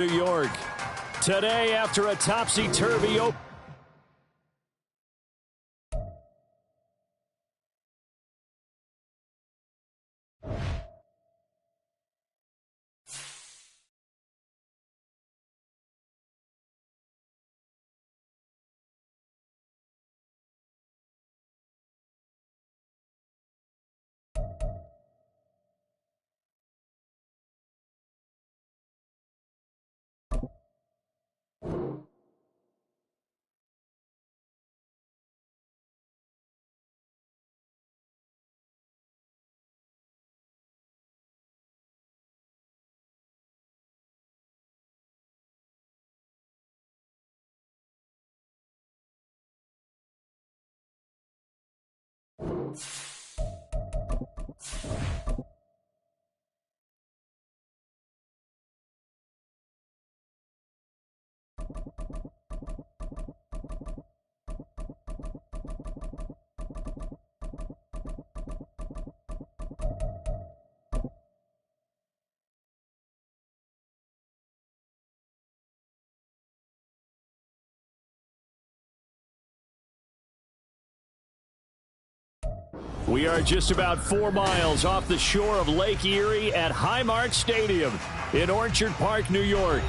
New York. Today, after a topsy-turvy open. We are just about 4 miles off the shore of Lake Erie at Highmark Stadium in Orchard Park, New York.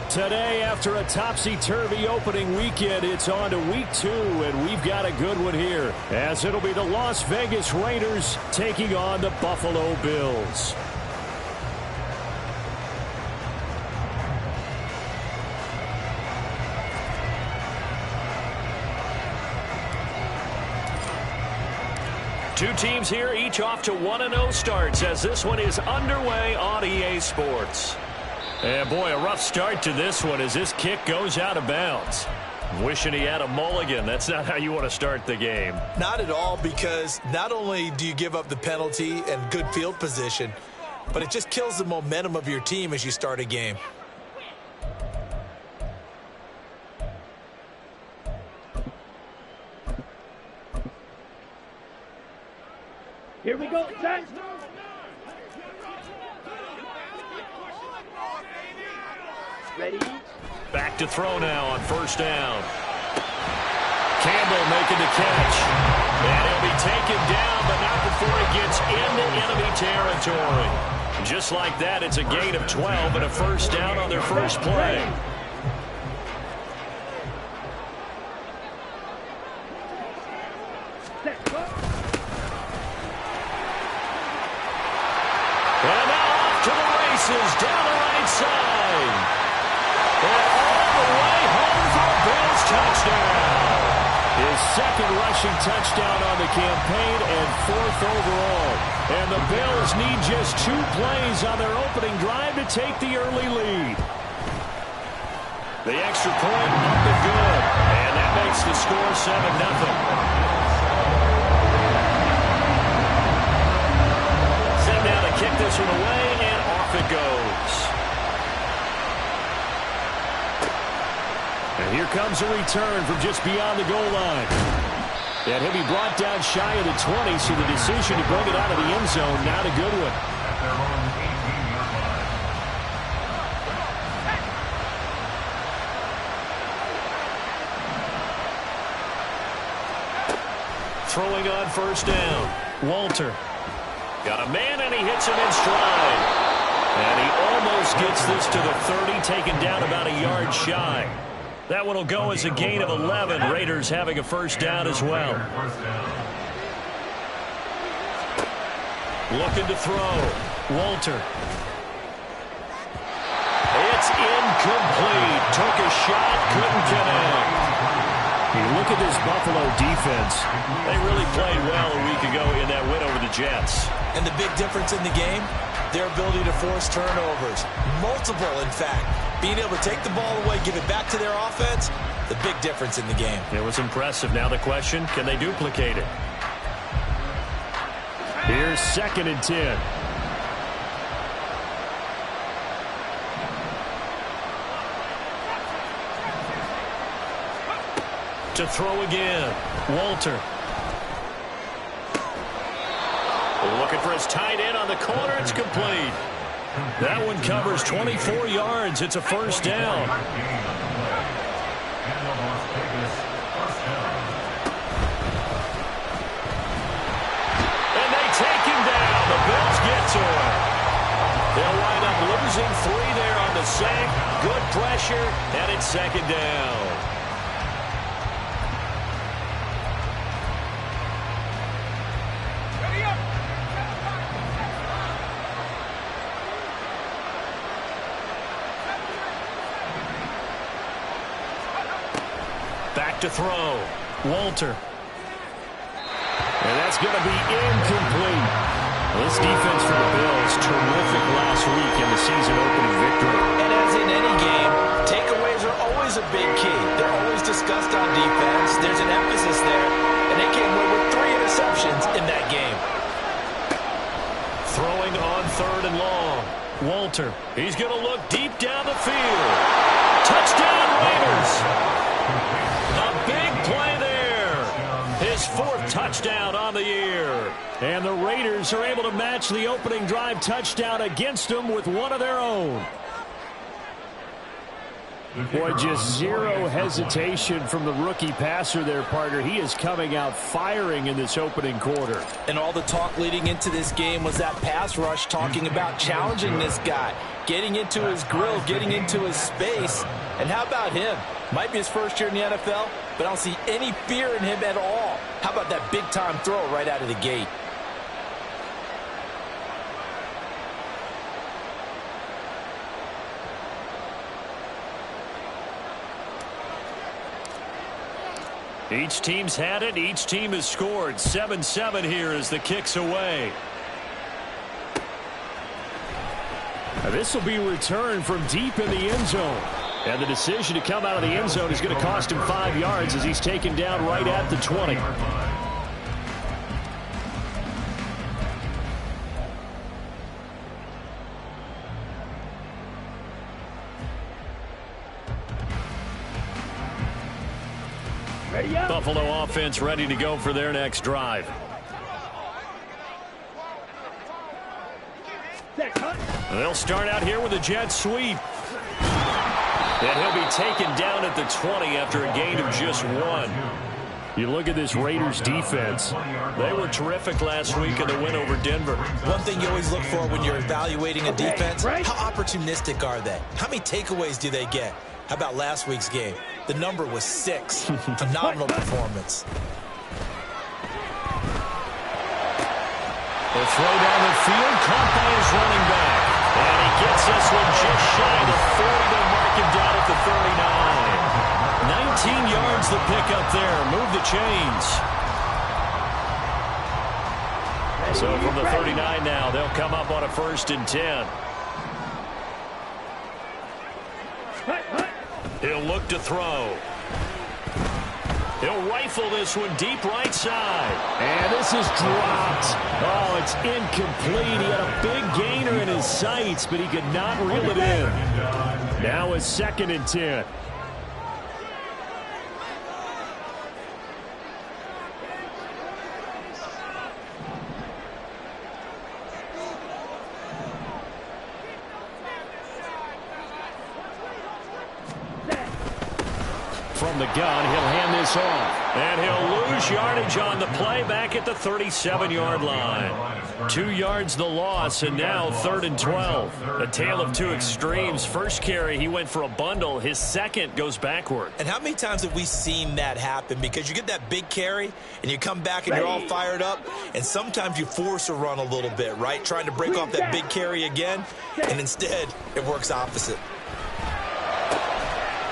Today, after a topsy-turvy opening weekend, it's on to week 2, and we've got a good one here, as it'll be the Las Vegas Raiders taking on the Buffalo Bills. Two teams here, each off to 1-0 starts as this one is underway on EA Sports. And boy, a rough start to this one as this kick goes out of bounds. Wishing he had a mulligan. That's not how you want to start the game. Not at all, because not only do you give up the penalty and good field position, but it just kills the momentum of your team as you start a game. Here we go, set. Ready? Back to throw now on first down. Campbell making the catch. And he'll be taken down, but not before he gets into enemy territory. Just like that, it's a gain of 12 and a first down on their first play. And now off to the races down the right side. And all the way home for a Bills touchdown. His second rushing touchdown on the campaign and 4th overall. And the Bills need just 2 plays on their opening drive to take the early lead. The extra point up and good. And that makes the score 7-0. Now to kick this one away, and off it goes. And here comes a return from just beyond the goal line. And he'll be brought down shy of the 20, so the decision to bring it out of the end zone, not a good one. Throwing on first down, Walter. Got a man, and he hits him in stride. And he almost gets this to the 30, taken down about a yard shy. That one will go as a gain of 11. Raiders having a first down as well. Looking to throw. Walter. It's incomplete. Took a shot, couldn't connect. You look at this Buffalo defense. They really played well a week ago in that win over the Jets. And the big difference in the game, their ability to force turnovers. Multiple, in fact. Being able to take the ball away, give it back to their offense, the big difference in the game. It was impressive. Now the question, can they duplicate it? Here's 2nd and 10. To throw again, Walter. Looking for his tight end on the corner. It's complete. That one covers 24 yards. It's a first down. And they take him down. The Bills get to him. They'll wind up losing 3 there on the sack. Good pressure, and it's second down. Back to throw. Walter. And that's going to be incomplete. This defense for the Bills, terrific last week in the season-opening victory. And as in any game, takeaways are always a big key. They're always discussed on defense. There's an emphasis there, and they came away with 3 interceptions in that game. Throwing on 3rd and long. Walter. He's going to look deep down the field. Touchdown, Raiders. A big play there. His 4th touchdown on the year. And the Raiders are able to match the opening drive touchdown against them with one of their own. Boy, just zero hesitation from the rookie passer there, partner. He is coming out firing in this opening quarter. And all the talk leading into this game was that pass rush, talking about challenging this guy, getting into his grill, getting into his space. And how about him? Might be his first year in the NFL, but I don't see any fear in him at all. How about that big-time throw right out of the gate? Each team's had it. Each team has scored. 7-7 here as the kick's away. Now this will be returned from deep in the end zone. And the decision to come out of the end zone is going to cost him 5 yards as he's taken down right at the 20. Buffalo offense ready to go for their next drive. They'll start out here with a jet sweep. And he'll be taken down at the 20 after a gain of just 1. You look at this Raiders defense. They were terrific last week in the win over Denver. One thing you always look for when you're evaluating a defense, how opportunistic are they? How many takeaways do they get? How about last week's game? The number was 6. Phenomenal performance. The throw down the field, caught by his running back. And he gets this one just shy of the 40 to mark him down at the 39. 19 yards the pick up there. Move the chains. So from the 39 now, they'll come up on a 1st and 10. He'll look to throw. He'll rifle this one deep right side. And this is dropped. Oh, it's incomplete. He had a big gainer in his sights, but he could not reel it in. Now it's 2nd and 10. From the gun, he'll hand this off. And he'll lose yardage on the play back at the 37-yard line. 2 yards the loss, and now 3rd and 12. A tale of 2 extremes. First carry, he went for a bundle. His second goes backward. And how many times have we seen that happen? Because you get that big carry, and you come back and you're all fired up, and sometimes you force a run a little bit, right? Trying to break off that big carry again, and instead it works opposite.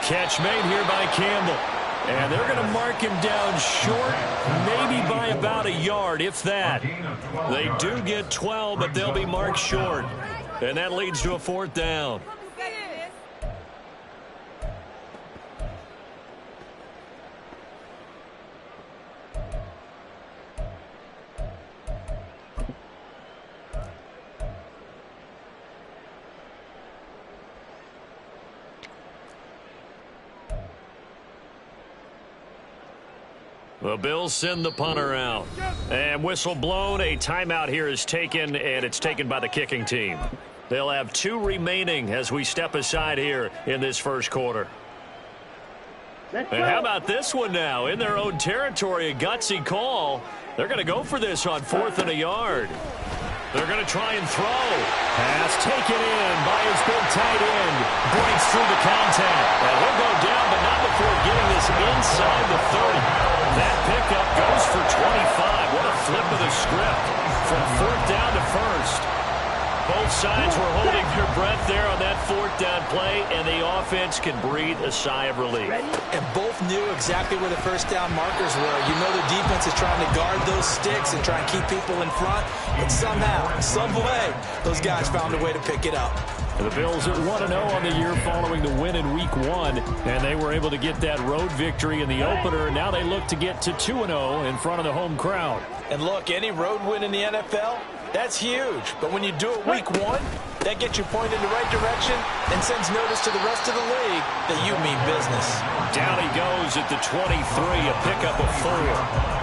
Catch made here by Campbell. And they're going to mark him down short, maybe by about a yard, if that. They do get 12, but they'll be marked short. And that leads to a 4th down. The Bills send the punter out. And whistle blown. A timeout here is taken, and it's taken by the kicking team. They'll have 2 remaining as we step aside here in this first quarter. And how about this one now? In their own territory, a gutsy call. They're going to go for this on 4th and a yard. They're going to try and throw. Pass taken in by his big tight end. Breaks through the contact. And he'll go down, but not before getting this inside the 30. That pickup goes for 25. What a flip of the script. From 4th down to 1st. Both sides were holding their breath there on that 4th down play, and the offense can breathe a sigh of relief. And both knew exactly where the first down markers were. You know the defense is trying to guard those sticks and try and keep people in front, but somehow, some way, those guys found a way to pick it up. The Bills at 1-0 on the year following the win in Week 1, and they were able to get that road victory in the opener. Now they look to get to 2-0 in front of the home crowd. And look, any road win in the NFL, that's huge. But when you do it Week 1, that gets you pointed in the right direction and sends notice to the rest of the league that you mean business. Down he goes at the 23, a pickup of 4.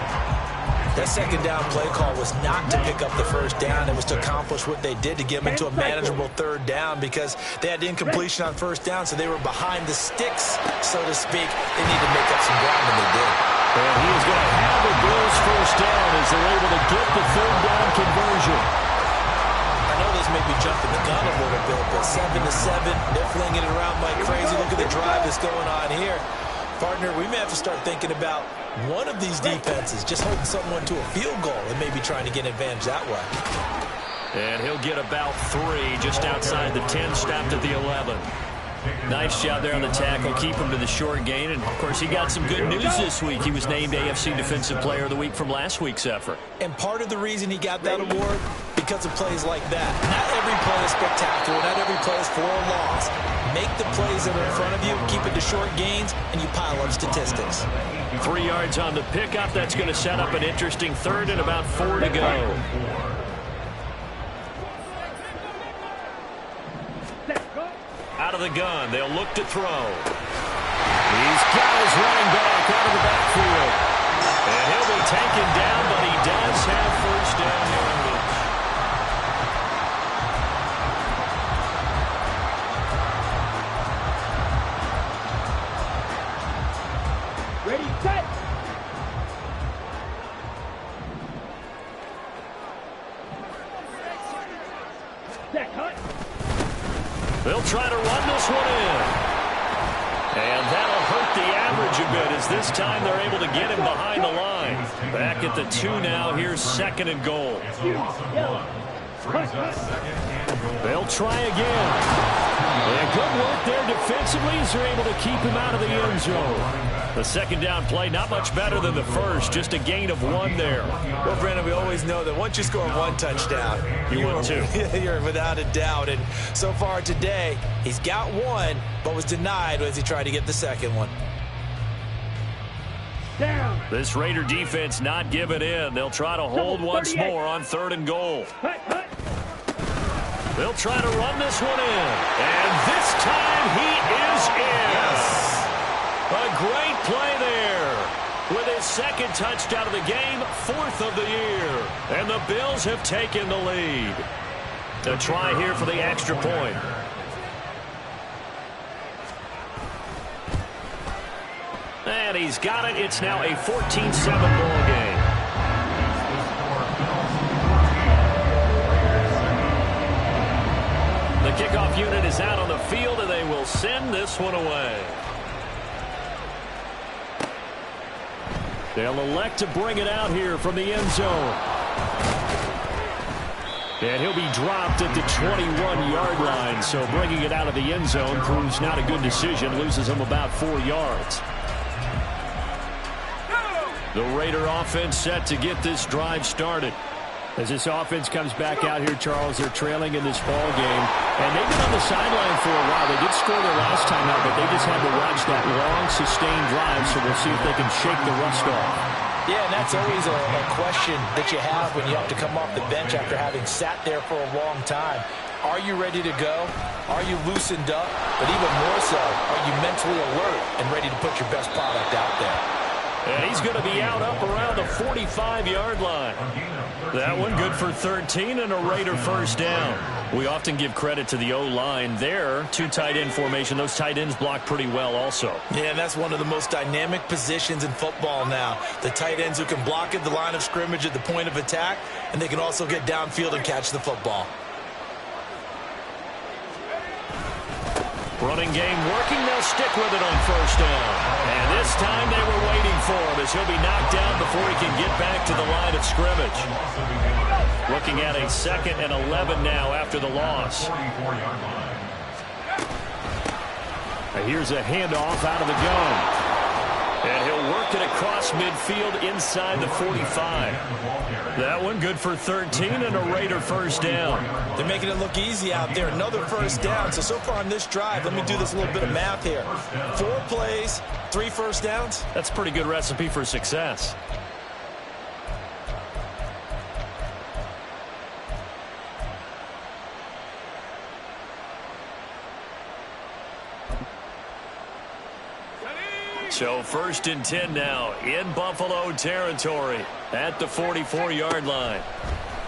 That second down play call was not to pick up the first down. It was to accomplish what they did to get them into a manageable 3rd down because they had incompletion on 1st down, so they were behind the sticks, so to speak. They needed to make up some ground, and they did. And he is going to have the Bills' first down as they're able to get the 3rd down conversion. I know this may be jumping the gun a little bit, but 7-7, they're flinging it around like crazy. Look at the drive that's going on here. Partner, we may have to start thinking about one of these defenses just holding someone to a field goal and maybe trying to get an advantage that way. And he'll get about 3 just outside the 10, stopped at the 11. Nice job there on the tackle, keep him to the short gain. And, of course, he got some good news this week. He was named AFC Defensive Player of the Week from last week's effort. And part of the reason he got that award, because of plays like that. Not every play is spectacular. Not every play is for a loss. Make the plays that are in front of you, keep it to short gains, and you pile up statistics. 3 yards on the pickup. That's going to set up an interesting 3rd and about 4 to go. Out of the gun, they'll look to throw. He's got his running back out of the backfield. And he'll be taken down, but he does have first down yardage. Ready, set. Set, cut. They'll try to run this one in. And that'll hurt the average a bit as this time they're able to get him behind the line. Back at the 2 now. Here's 2nd and goal. They'll try again. And good work there defensively as they're able to keep him out of the end zone. The 2nd down play, not much better than the first, just a gain of 1 there. Well, Brandon, we always know that once you score 1 touchdown, you win 2. You're without a doubt. And so far today, he's got 1, but was denied as he tried to get the 2nd one. Down. This Raider defense not giving in. They'll try to hold once more on 3rd and goal. They'll try to run this one in. And this time he is in. Yes. A great play there. With his 2nd touchdown of the game, 4th of the year. And the Bills have taken the lead. A try here for the extra point. And he's got it. It's now a 14-7 ball game. The kickoff unit is out on the field, and they will send this one away. They'll elect to bring it out here from the end zone. And he'll be dropped at the 21-yard line. So bringing it out of the end zone proves not a good decision. Loses him about 4 yards. The Raider offense set to get this drive started. As this offense comes back out here, Charles, they're trailing in this ball game. And they've been on the sideline for a while. They did score their last time out, but they just had to watch that long, sustained drive. So we'll see if they can shake the rust off. Yeah, and that's always a question that you have when you have to come off the bench after having sat there for a long time. Are you ready to go? Are you loosened up? But even more so, are you mentally alert and ready to put your best product out there? And he's going to be out up around the 45-yard line. That one good for 13 and a Raider first down. We often give credit to the O-line there. Two tight end formation. Those tight ends block pretty well also. Yeah, and that's one of the most dynamic positions in football now. The tight ends who can block at the line of scrimmage at the point of attack, and they can also get downfield and catch the football. Running game working. They'll stick with it on first down. And this time they were waiting for him as he'll be knocked down before he can get back to the line of scrimmage. Looking at a 2nd and 11 now after the loss. Here's a handoff out of the gun. And he'll work it across midfield inside the 45. That one good for 13 and a Raider first down. They're making it look easy out there. Another first down. So far on this drive, let me do this little bit of math here. 4 plays, 3 first downs. That's a pretty good recipe for success. So 1st and 10 now in Buffalo territory at the 44-yard line.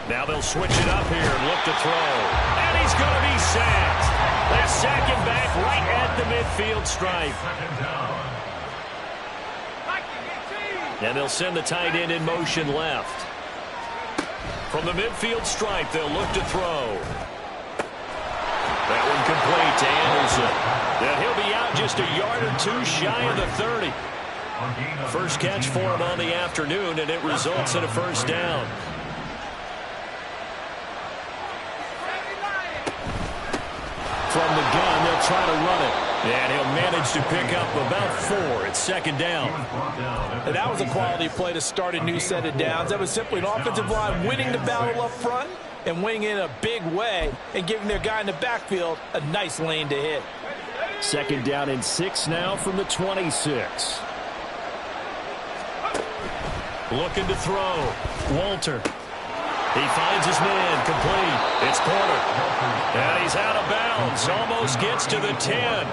Now they'll switch it up here and look to throw. And he's going to be sacked. They sack him back right at the midfield stripe. And they'll send the tight end in motion left. From the midfield stripe, they'll look to throw. That one complete to Anderson. And he'll be out just a yard or 2 shy of the 30. First catch for him on the afternoon, and it results in a first down. From the gun, they'll try to run it. And he'll manage to pick up about 4. It's 2nd down. And that was a quality play to start a new set of downs. That was simply an offensive line winning the battle up front and winning in a big way and giving their guy in the backfield a nice lane to hit. 2nd down and 6 now from the 26. Looking to throw. Walter. He finds his man. Complete. It's Porter. And he's out of bounds. Almost gets to the 10.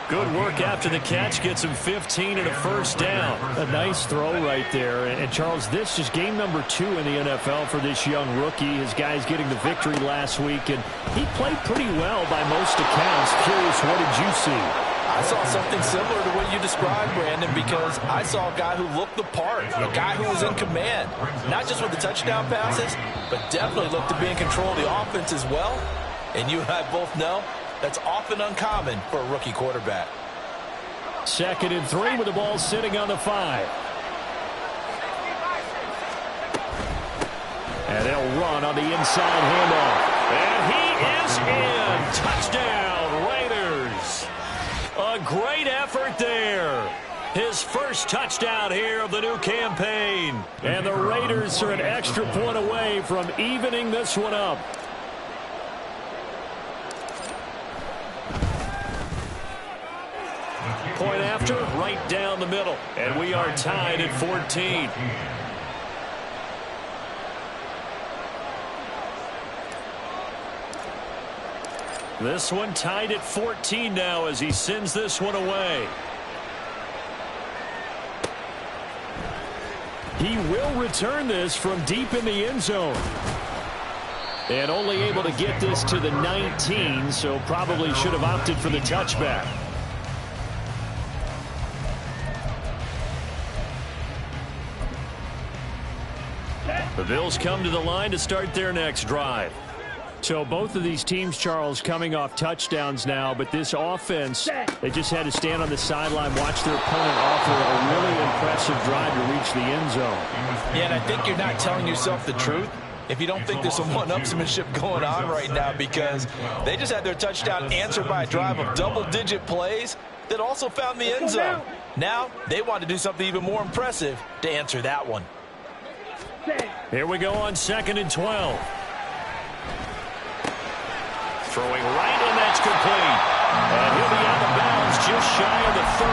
Good work after the catch. Gets him 15 and a first down. A nice throw right there. And Charles, this is game number 2 in the NFL for this young rookie. His guys getting the victory last week. And he played pretty well by most accounts. Curious, what did you see? I saw something similar to what you described, Brandon, because I saw a guy who looked the part, a guy who was in command, not just with the touchdown passes, but definitely looked to be in control of the offense as well. And you and I both know that's often uncommon for a rookie quarterback. 2nd and 3 with the ball sitting on the 5. And they'll run on the inside handoff. And he is in. Touchdown, Raiders. A great effort there. His first touchdown here of the new campaign. And the Raiders are an extra point away from evening this one up. Point after, right down the middle. And we are tied at 14. This one tied at 14 now as he sends this one away. He will return this from deep in the end zone. And only able to get this to the 19, so probably should have opted for the touchback. The Bills come to the line to start their next drive. So both of these teams, Charles, coming off touchdowns now, but this offense, they just had to stand on the sideline, watch their opponent offer a really impressive drive to reach the end zone. Yeah, and I think you're not telling yourself the truth if you don't think there's some one-upsmanship going on right now, because they just had their touchdown answered by a drive of double-digit plays that also found the end zone. Now they want to do something even more impressive to answer that one. Here we go on 2nd and 12. Throwing right, and that's complete. And he'll be out of bounds just shy of the 30.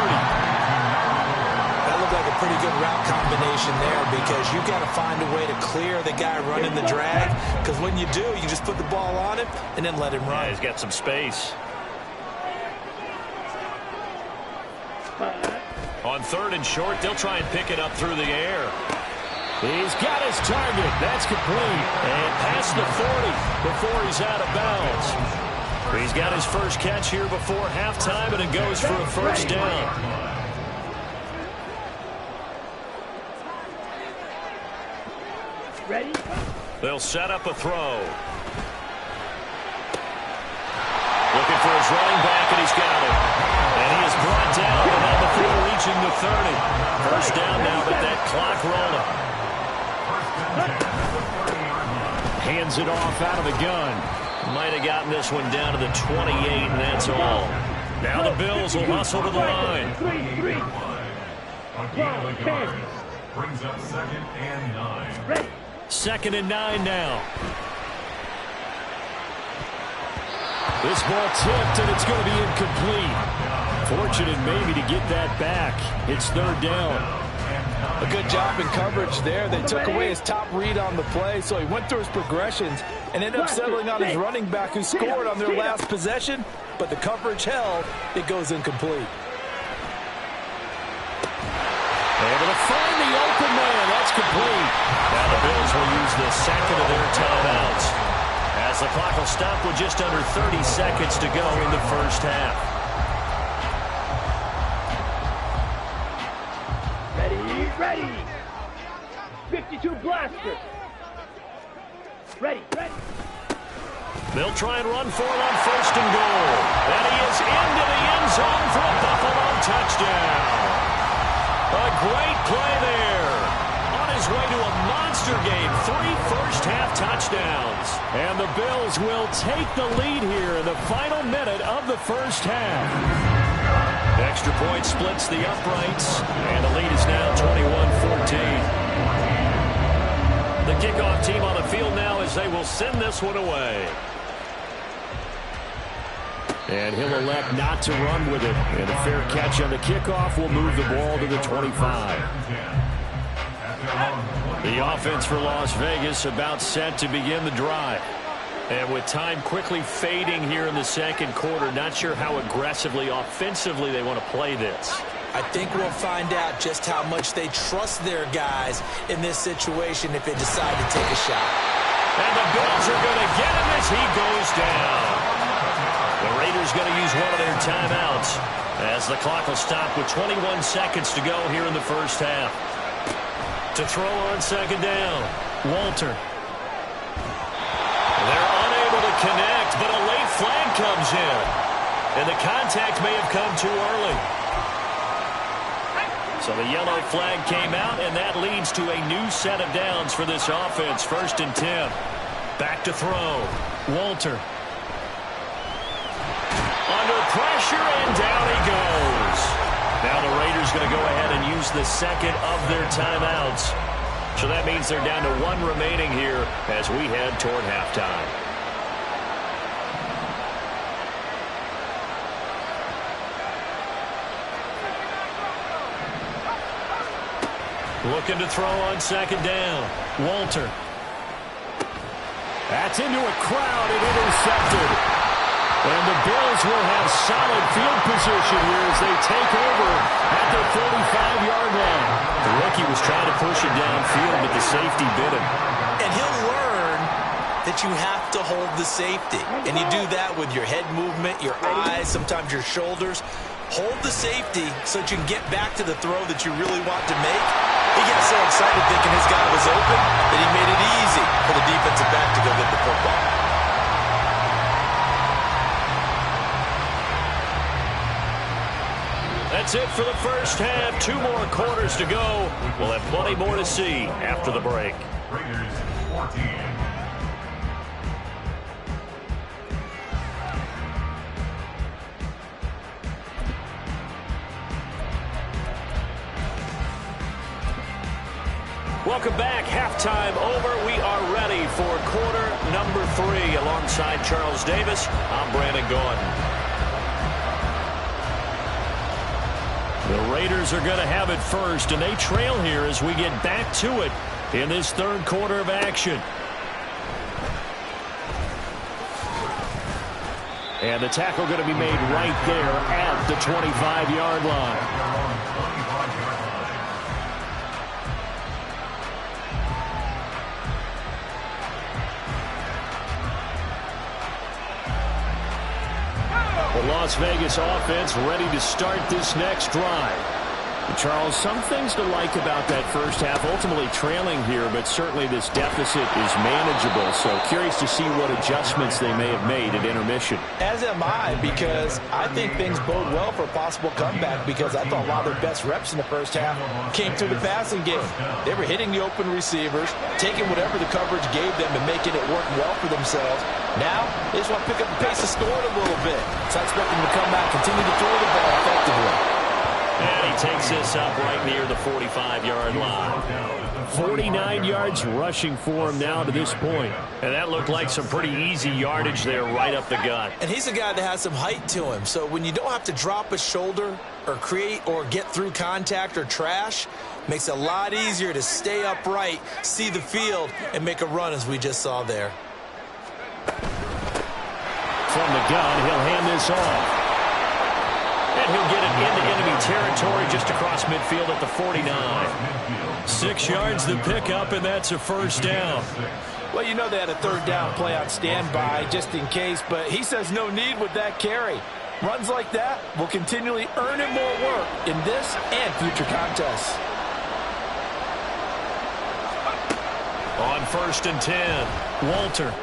That looked like a pretty good route combination there, because you've got to find a way to clear the guy running the drag, because when you do, you just put the ball on him and then let him run. Yeah, he's got some space. On 3rd and short, they'll try and pick it up through the air. He's got his target. That's complete. And past the 40 before he's out of bounds. He's got his first catch here before halftime, and it goes for a first down. Ready? They'll set up a throw. Looking for his running back, and he's got it. And he is brought down, and on the throw reaching the 30. First down now with that clock rolling. Hands it off out of the gun. Might have gotten this one down to the 28, and that's all. Now the Bills will hustle to the line. 3-3. Brings up 2nd and 9. Ready? 2nd and 9 now. This ball tipped, and it's going to be incomplete. Fortunate maybe to get that back. It's 3rd down. A good job in coverage there. They took away his top read on the play, so he went through his progressions and ended up settling on his running back who scored on their last possession, but the coverage held. It goes incomplete. Able to find the open man. That's complete. Now the Bills will use the second of their timeouts, as the clock will stop with just under 30 seconds to go in the first half. Ready! 52 blaster! Ready! They'll try and run for it on 1st and goal. And he is into the end zone for a Buffalo touchdown. A great play there. On his way to a monster game. 3 first-half touchdowns. And the Bills will take the lead here in the final minute of the first half. Extra point splits the uprights, and the lead is now 21-14. The kickoff team on the field now as they will send this one away. And he'll elect not to run with it. And a fair catch on the kickoff will move the ball to the 25. The offense for Las Vegas about set to begin the drive. And with time quickly fading here in the second quarter, not sure how aggressively, offensively they want to play this. I think we'll find out just how much they trust their guys in this situation if they decide to take a shot. And the Bills are going to get him as he goes down. The Raiders going to use one of their timeouts as the clock will stop with 21 seconds to go here in the first half. To throw on 2nd down, Walter. They're unable to connect, but a late flag comes in. And the contact may have come too early. So the yellow flag came out, and that leads to a new set of downs for this offense. 1st and 10. Back to throw. Walter. Under pressure, and down he goes. Now the Raiders going to go ahead and use the second of their timeouts. So that means they're down to 1 remaining here as we head toward halftime. Looking to throw on 2nd down. Walter. That's into a crowd and intercepted. And the Bills will have solid field position here as they take over at the 45-yard line. The rookie was trying to push it downfield, but the safety bit him. And he'll learn that you have to hold the safety. And you do that with your head movement, your eyes, sometimes your shoulders. Hold the safety so that you can get back to the throw that you really want to make. He got so excited thinking his guy was open that he made it easy for the defensive back to go get the football. That's it for the first half. 2 more quarters to go. We'll have plenty more to see after the break. Raiders 14. Welcome back. Halftime over. We are ready for quarter number 3. Alongside Charles Davis, I'm Brandon Gordon. The Raiders are going to have it first, and they trail here as we get back to it in this third quarter of action. And the tackle going to be made right there at the 25-yard line. The Las Vegas offense ready to start this next drive. Charles, some things to like about that first half. Ultimately trailing here, but certainly this deficit is manageable. So curious to see what adjustments they may have made at intermission. As am I, because I think things bode well for a possible comeback, because I thought a lot of their best reps in the first half came through the passing game. They were hitting the open receivers, taking whatever the coverage gave them and making it work well for themselves. Now, they just want to pick up the pace of scoring a little bit. So I expect them to come back, continue to throw the ball effectively. And he takes this up right near the 45-yard line. 49 yards rushing for him now to this point. And that looked like some pretty easy yardage there right up the gut. And he's a guy that has some height to him. So when you don't have to drop a shoulder or create or get through contact or trash, makes it a lot easier to stay upright, see the field, and make a run as we just saw there. From the gun, he'll hand this off. And he'll get it into enemy territory just across midfield at the 49. 6 yards the pickup, and that's a first down. Well, you know they had a third down play on standby just in case, but he says no need with that carry. Runs like that will continually earn him more work in this and future contests. On 1st and 10, Walter.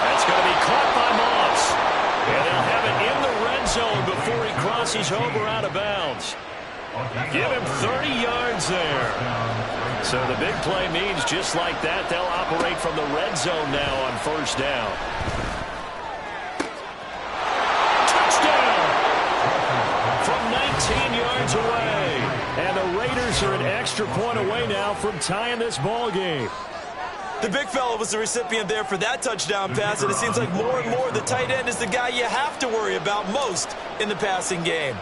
That's going to be caught by Moss. And they'll have it in the red zone before he crosses over out of bounds. Give him 30 yards there. So the big play means just like that, they'll operate from the red zone now on 1st down. Touchdown! From 19 yards away. And the Raiders are an extra point away now from tying this ball game. The big fella was the recipient there for that touchdown pass, and it seems like more and more the tight end is the guy you have to worry about most in the passing game.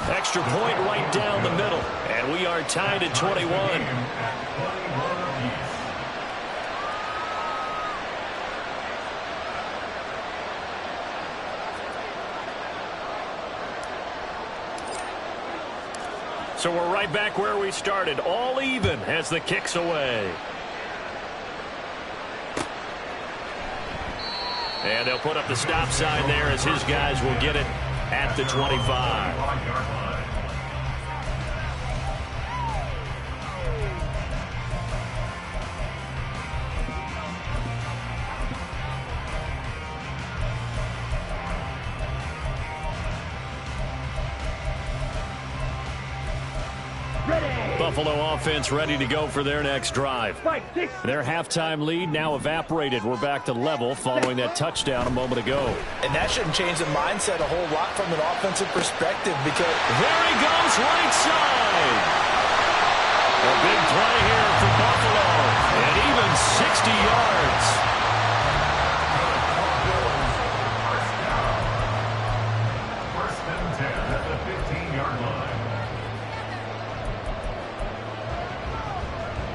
Extra point right down the middle, and we are tied at 21. So we're right back where we started, all even as the kick's away. And they'll put up the stop sign there as his guys will get it at the 25. Buffalo offense ready to go for their next drive. Their halftime lead now evaporated. We're back to level following that touchdown a moment ago. And that shouldn't change the mindset a whole lot from an offensive perspective, because there he goes right side. A big play here for Buffalo. And even 60 yards. First and 10 at the 15-yard line.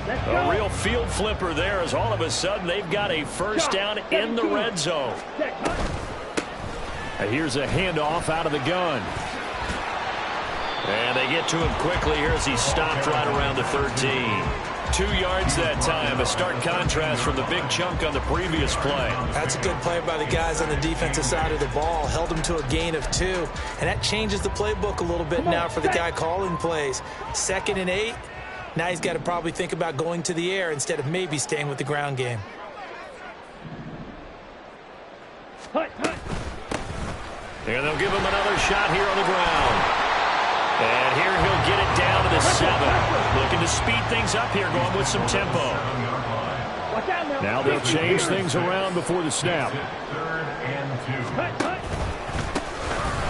A real field flipper there, as all of a sudden they've got a first down in the red zone. And here's a handoff out of the gun. And they get to him quickly here as he stopped right around the 13. 2 yards that time, a stark contrast from the big chunk on the previous play. That's a good play by the guys on the defensive side of the ball. Held him to a gain of 2. And that changes the playbook a little bit now for the guy calling plays. 2nd and 8. Now he's got to probably think about going to the air instead of maybe staying with the ground game. And they'll give him another shot here on the ground. And here he'll get it down to the 7. Looking to speed things up here, going with some tempo. Now they'll change things around before the snap.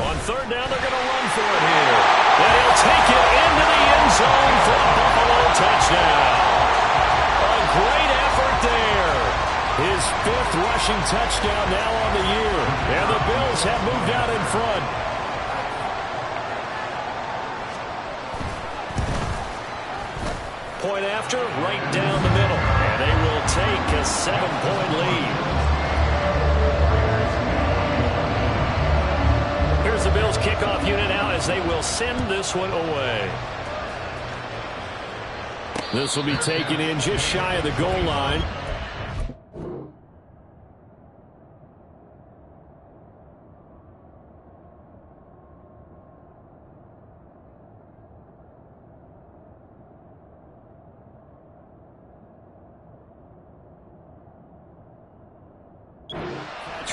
On 3rd down, they're going to run for it here. And he'll take it into the end zone for a Buffalo touchdown. A great effort there. His 5th rushing touchdown now on the year. And the Bills have moved out in front. Point after, right down the middle. And they will take a 7-point lead. Here's the Bills kickoff unit now as they will send this one away. This will be taken in just shy of the goal line.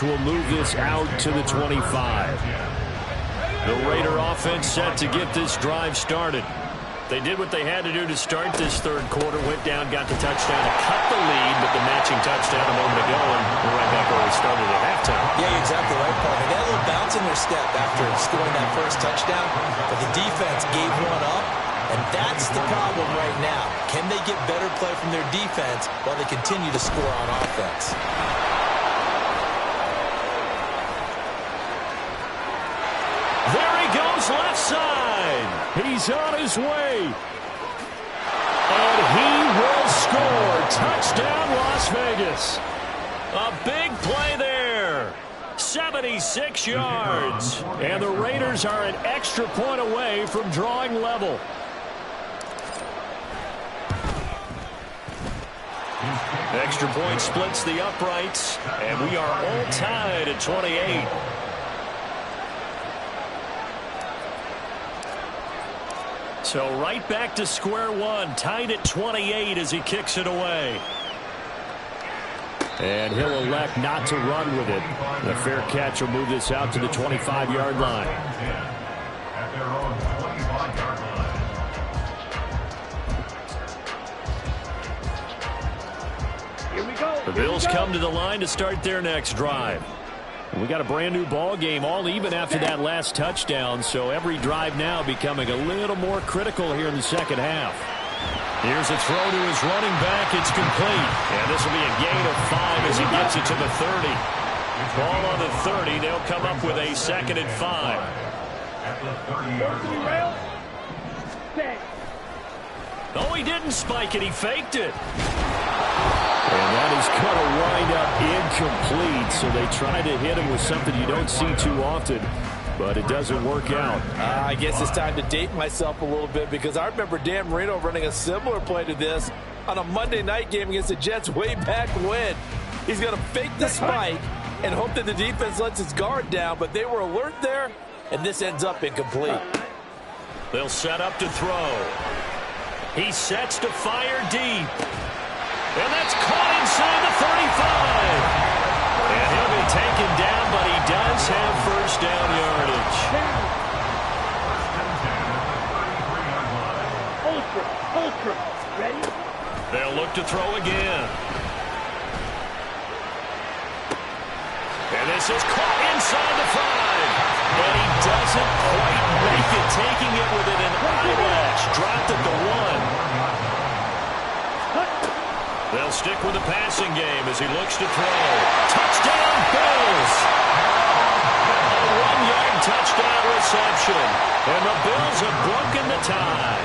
Will move this out to the 25. The Raider offense set to get this drive started. They did what they had to do to start this third quarter. Went down, got the touchdown to cut the lead, but the matching touchdown a moment ago, and we're right back where we started at halftime. Yeah, you're exactly right, Paul. They got a little bounce in their step after scoring that first touchdown, but the defense gave one up, and that's the problem right now. Can they get better play from their defense while they continue to score on offense? There he goes left side. He's on his way. And he will score. Touchdown, Las Vegas. A big play there. 76 yards. And the Raiders are an extra point away from drawing level. Extra point splits the uprights. And we are all tied at 28. So right back to square one, tied at 28 as he kicks it away. And he'll elect not to run with it. The fair catch will move this out to the 25-yard line. At their own 25-yard line. Here we go. The Bills come to the line to start their next drive. We got a brand new ball game, all even after that last touchdown, so every drive now becoming a little more critical here in the second half. Here's a throw to his running back. It's complete. And this will be a gain of 5 as he gets it to the 30. Ball on the 30. They'll come up with a 2nd and 5. At the 30-yard line. Oh, he didn't spike it. He faked it. And that is going to wind up incomplete, so they try to hit him with something you don't see too often, but it doesn't work out. I guess it's time to date myself a little bit because I remember Dan Marino running a similar play to this on a Monday night game against the Jets way back when. He's going to fake the spike and hope that the defense lets his guard down, but they were alert there, and this ends up incomplete. They'll set up to throw. He sets to fire deep. And that's caught inside the 35. And he'll be taken down, but he does have first down yardage. Ultra. Ready? They'll look to throw again. And this is caught inside the 5. And he doesn't quite make it, taking it with an eyelash. Dropped at the 1. They'll stick with the passing game as he looks to throw. Touchdown, Bills! A 1-yard touchdown reception. And the Bills have broken the tie.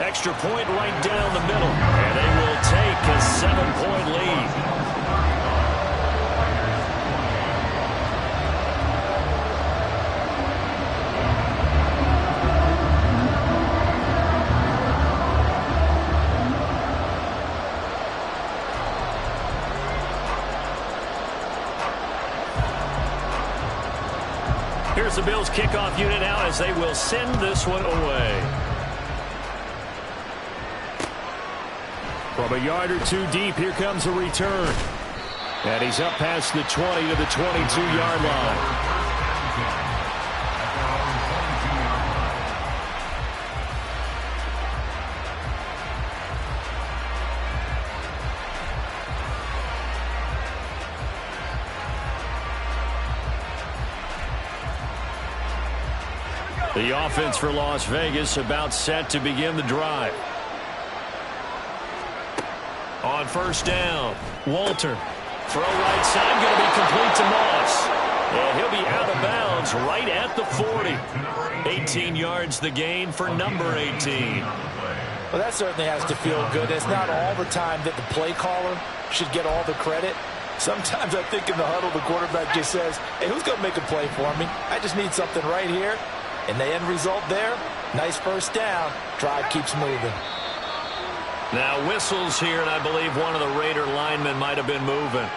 Extra point right down the middle. And they will take a 7-point lead. Here's the Bills kickoff unit now as they will send this one away. From a yard or two deep, here comes a return. And he's up past the 20 to the 22-yard line. The offense for Las Vegas about set to begin the drive. On first down, Walter. Throw right side, going to be complete to Moss. And he'll be out of bounds right at the 40. 18 yards the gain for number 18. Well, that certainly has to feel good. It's not all the time that the play caller should get all the credit. Sometimes I think in the huddle, the quarterback just says, hey, who's going to make a play for me? I just need something right here. And the end result there, nice first down. Drive keeps moving. Now whistles here, and I believe one of the Raider linemen might have been moving.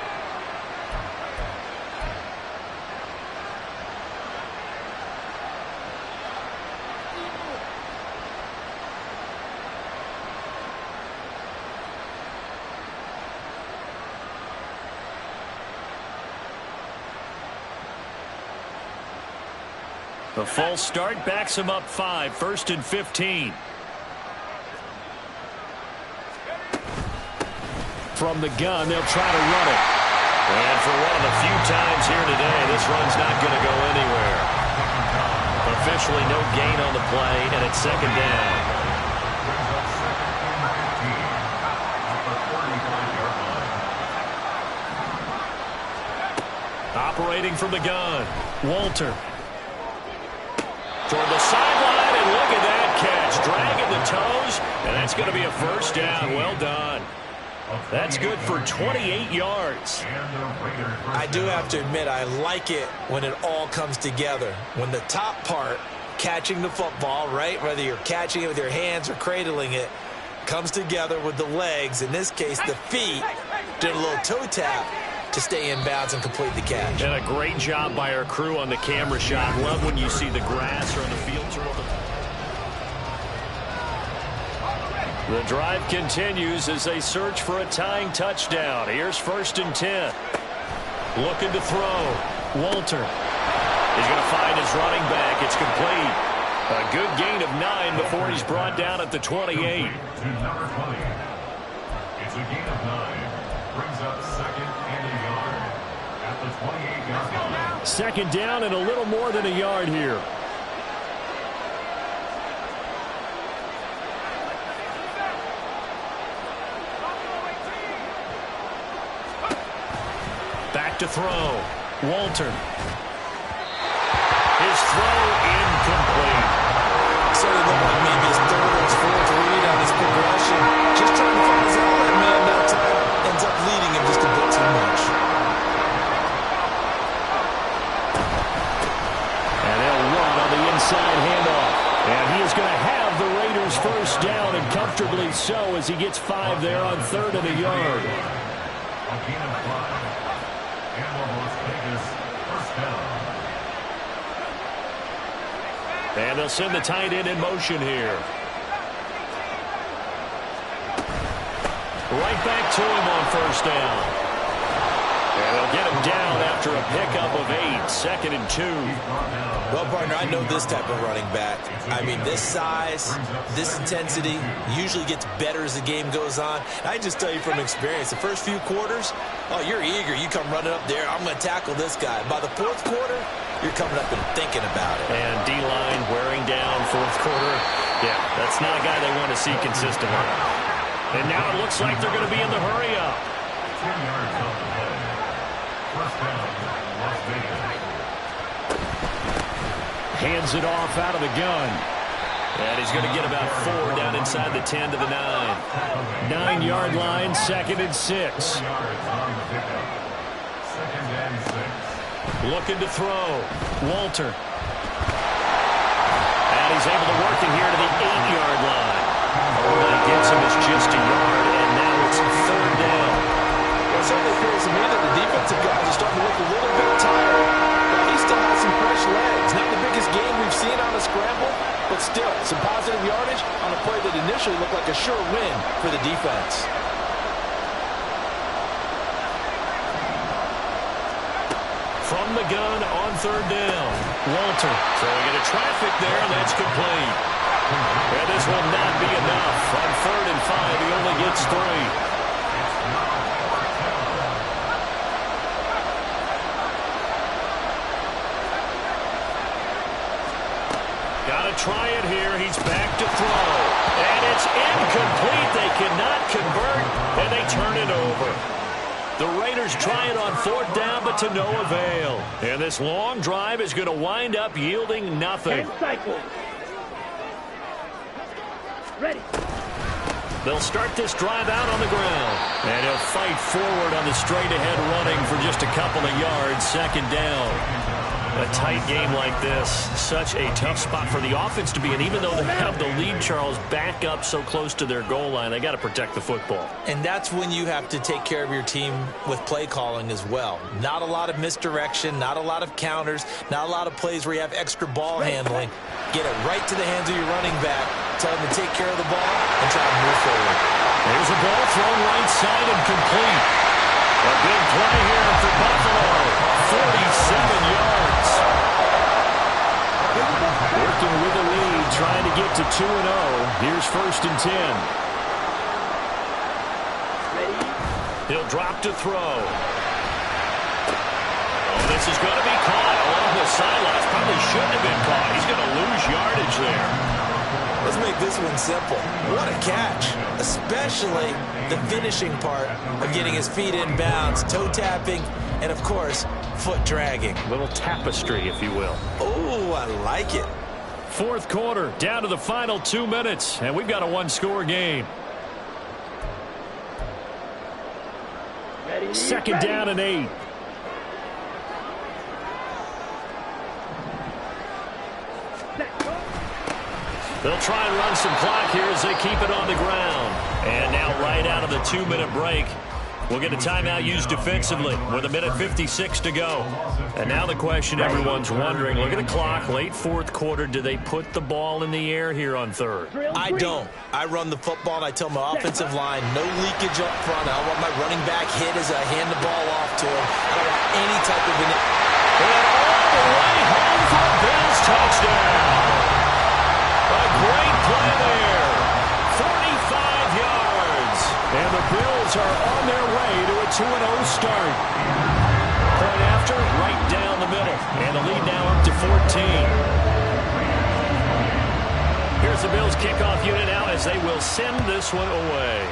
The false start backs him up 5, 1st and 15. From the gun, they'll try to run it. And for one of the few times here today, this run's not going to go anywhere. Officially no gain on the play, and it's 2nd down. Operating from the gun, Walter. Toward the sideline, and look at that catch. Dragging the toes, and that's going to be a 1st down. Well done. That's good for 28 yards. I do have to admit, I like it when it all comes together. When the top part, catching the football, right, whether you're catching it with your hands or cradling it, comes together with the legs, in this case the feet, did a little toe tap to stay in bounds and complete the catch. And a great job by our crew on the camera shot. Love when you see the grass or on the field turtle. The drive continues as they search for a tying touchdown. Here's 1st and 10. Looking to throw. Walter. He's going to find his running back. It's complete. A good gain of 9 before he's brought down at the 28. To number 20. It's a gain of 9. Brings up 2nd and a yard at the 28-yard line. 2nd down and a little more than a yard here. Back to throw. Walter. His throw incomplete. So it looked like maybe his 3rd or his 4th read on his progression. Just trying to find his outlet man that time. Ends up leading him just a bit too much. And they'll run on the inside handoff. And he is going to have the Raiders 1st down, and comfortably so as he gets 5 there on 3rd and a yard. A gain of 5. And Las Vegas 1st down. And they'll send the tight end in motion here. Right back to him on 1st down. And they'll get him down after a pickup of 8, 2nd and 2. Well, partner, I know this type of running back. I mean, this size, this intensity usually gets better as the game goes on. I just tell you from experience, the first few quarters, oh, you're eager. You come running up there. I'm going to tackle this guy. By the 4th quarter, you're coming up and thinking about it. And D-line wearing down 4th quarter. Yeah, that's not a guy they want to see consistently. And now it looks like they're going to be in the hurry-up. 10 yards off the play. 1st down, Las Vegas. Hands it off out of the gun. And he's going to get about 4 down inside the 10 to the 9. 9-yard line, 2nd and 6. 4 yards on the pickup. 2nd and 6. Looking to throw. Walter. And he's able to work it here to the 8-yard line. All that gets him is just a yard, and now it's 3rd down. Well, it certainly appears to me that the defensive guys are starting to look a little bit tired. But he still has some fresh legs. Not the biggest game we've seen on a scramble, but still some positive yardage on a play that initially looked like a sure win for the defense. From the gun on 3rd down. Walter throwing into traffic there, and that's complete. And this will not be enough. On 3rd and 5, he only gets 3. Got to try it here. He's back to throw. And it's incomplete. They cannot convert, and they turn it over. The Raiders try it on 4th down, but to no avail. And this long drive is going to wind up yielding nothing. 10 cycles. Ready. They'll start this drive out on the ground. And he'll fight forward on the straight-ahead running for just a couple of yards. Second down. A tight game like this, such a tough spot for the offense to be in. Even though they have the lead, Charles, back up so close to their goal line, they got to protect the football. And that's when you have to take care of your team with play calling as well. Not a lot of misdirection, not a lot of counters, not a lot of plays where you have extra ball handling. Get it right to the hands of your running back, tell him to take care of the ball, and try to move forward. There's a ball thrown right side and complete. A big play here for Buffalo. 47 yards. Working with the lead, trying to get to 2-0. Here's 1st and 10. He'll drop to throw. Oh, this is going to be caught along the sidelines. Probably shouldn't have been caught. He's going to lose yardage there. Let's make this one simple. What a catch, especially the finishing part of getting his feet in bounds, toe tapping, and, of course, foot dragging. Little tapestry, if you will. Oh, I like it. 4th quarter, down to the final 2 minutes, and we've got a one-score game. Ready? 2nd down and 8. They'll try and run some clock here as they keep it on the ground. And now right out of the 2-minute break, we'll get a timeout used defensively with 1:56 to go. And now the question everyone's wondering, look at the clock, late 4th quarter, do they put the ball in the air here on 3rd? I don't. I run the football, and I tell my offensive line, no leakage up front. I want my running back hit as I hand the ball off to him. I don't want any type of... And all the way home for a Bills touchdown. A great play there. 45 yards. And the Bills are on their way to a 2-0 start. Point after, right down the middle. And the lead now up to 14. Here's the Bills kickoff unit now as they will send this one away.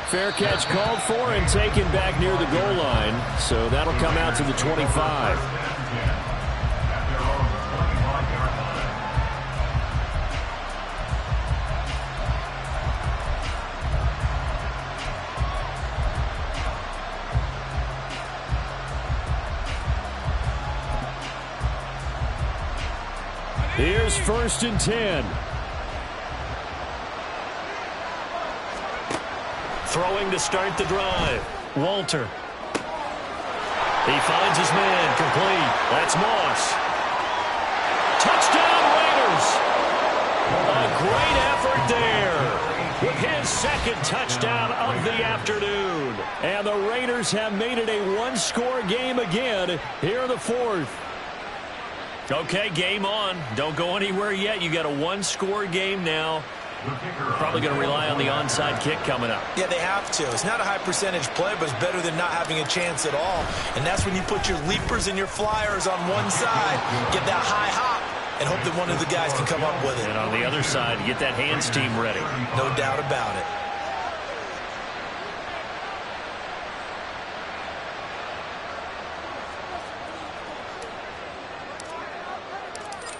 Fair catch called for and taken back near the goal line. So that'll come out to the 25. Here's 1st and 10. Throwing to start the drive. Walter. He finds his man. Complete. That's Moss. Touchdown Raiders. A great effort there with his 2nd touchdown of the afternoon. And the Raiders have made it a one-score game again here in the 4th. Okay, game on. Don't go anywhere yet. You got a one-score game now. Probably going to rely on the onside kick coming up. Yeah, they have to. It's not a high percentage play, but it's better than not having a chance at all. And that's when you put your leapers and your flyers on one side, get that high hop, and hope that one of the guys can come up with it. And on the other side, get that hands team ready. No doubt about it.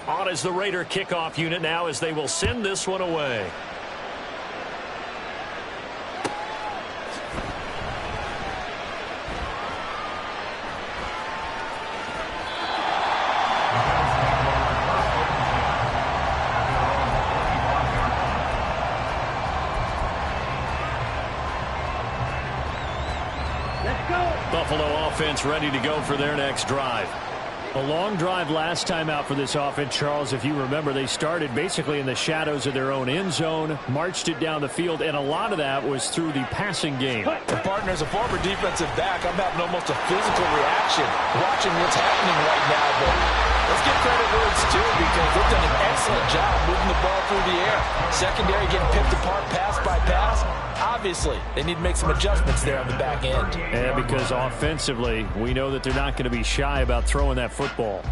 On is the Raider kickoff unit now as they will send this one away. Let's go. Buffalo offense ready to go for their next drive. A long drive last time out for this offense, Charles. If you remember, they started basically in the shadows of their own end zone, marched it down the field, and a lot of that was through the passing game. And partner, as a former defensive back, I'm having almost a physical reaction watching what's happening right now. But let's give credit where it's due because they've done an excellent job moving the ball through the air. Secondary getting picked apart pass by pass. Obviously, they need to make some adjustments there on the back end. And because offensively, we know that they're not going to be shy about throwing that football.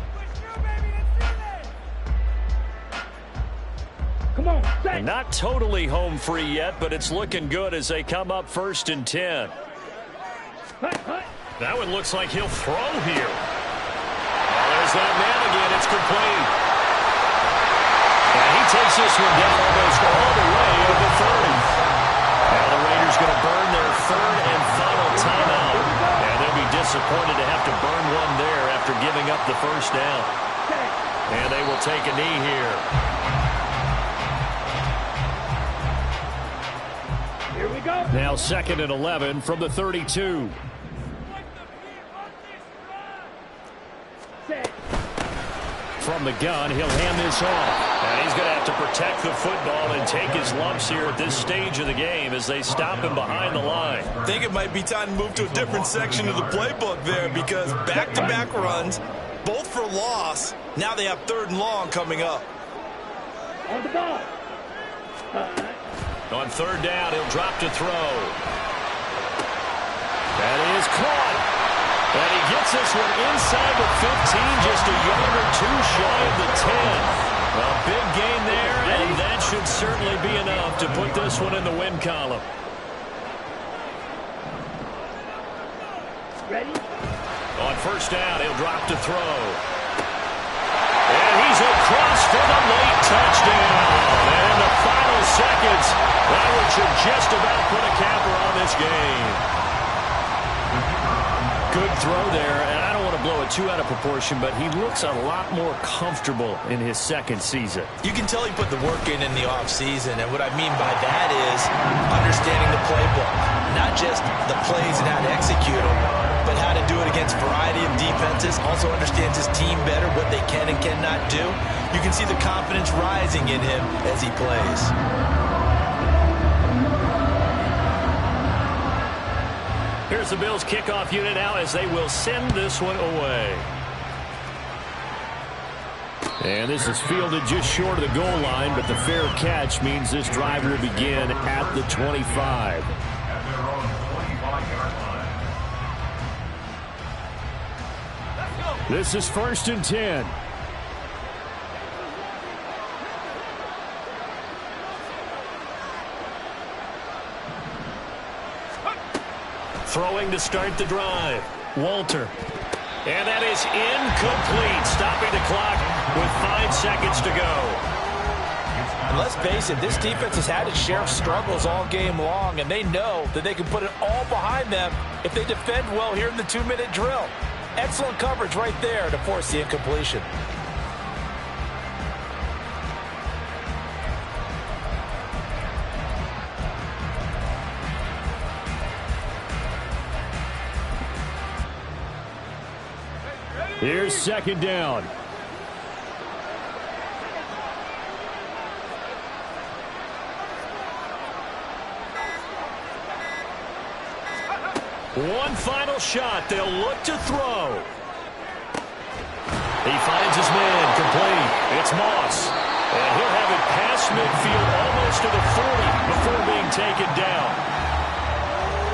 Come on, And not totally home free yet, but it's looking good as they come up 1st and 10. That one looks like he'll throw here. Well, there's that man again. It's complete. And he takes this one down almost all the way to the 30. Now the Raiders going to burn their third and final timeout. And they'll be disappointed to have to burn one there after giving up the first down. And they will take a knee here. Here we go. Now 2nd and 11 from the 32. Set. From the gun, he'll hand this off. And he's going to have to protect the football and take his lumps here at this stage of the game as they stop him behind the line. I think it might be time to move to a different section of the playbook there because back-to-back runs, both for loss. Now they have 3rd and long coming up. On the ball. On 3rd down, he'll drop to throw. That is caught. And he gets this one inside the 15, just a yard or two shy of the 10. A big gain there, and that should certainly be enough to put this one in the win column. Ready? On 1st down, he'll drop to throw. And he's across for the late touchdown. And in the final seconds, that one should just about put a capper on this game. Good throw there, and I don't want to blow it too out of proportion, but he looks a lot more comfortable in his 2nd season. You can tell he put the work in the offseason, and what I mean by that is understanding the playbook. Not just the plays and how to execute them, but how to do it against a variety of defenses. Also understands his team better, what they can and cannot do. You can see the confidence rising in him as he plays. Here's the Bills' kickoff unit now as they will send this one away. And this is fielded just short of the goal line, but the fair catch means this drive will begin at the 25. At their own 25-yard line. This is 1st and 10. Throwing to start the drive. Walter. And that is incomplete. Stopping the clock with 5 seconds to go. And let's face it, this defense has had its share of struggles all game long, and they know that they can put it all behind them if they defend well here in the 2-minute drill. Excellent coverage right there to force the incompletion. Here's 2nd down. One final shot. They'll look to throw. He finds his man complete. It's Moss. And he'll have it past midfield almost to the 40 before being taken down.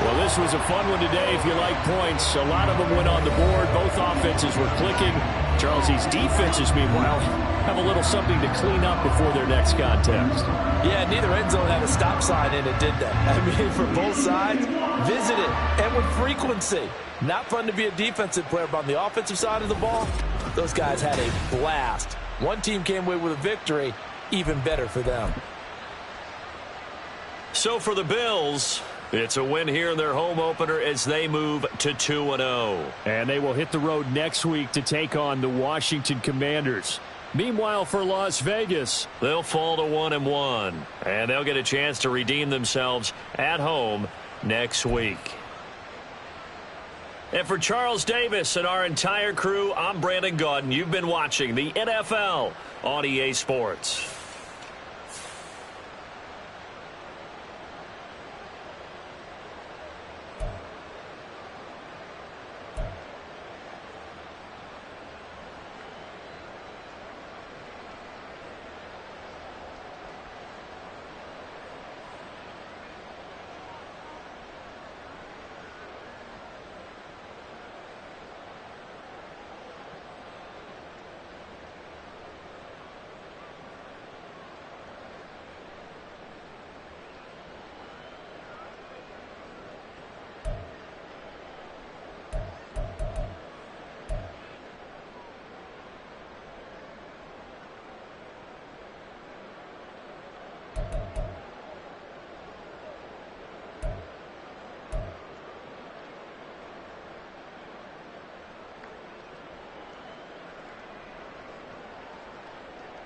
Well, this was a fun one today if you like points. A lot of them went on the board. Both offenses were clicking. Charles, these defenses, meanwhile, have a little something to clean up before their next contest. Yeah, neither end zone had a stop sign in it, did they? I mean, for both sides, visit it, and with frequency. Not fun to be a defensive player, but on the offensive side of the ball, those guys had a blast. One team came away with a victory, even better for them. So for the Bills, it's a win here in their home opener as they move to 2-0. And they will hit the road next week to take on the Washington Commanders. Meanwhile, for Las Vegas, they'll fall to 1-1. And they'll get a chance to redeem themselves at home next week. And for Charles Davis and our entire crew, I'm Brandon Gaudin. You've been watching the NFL on EA Sports.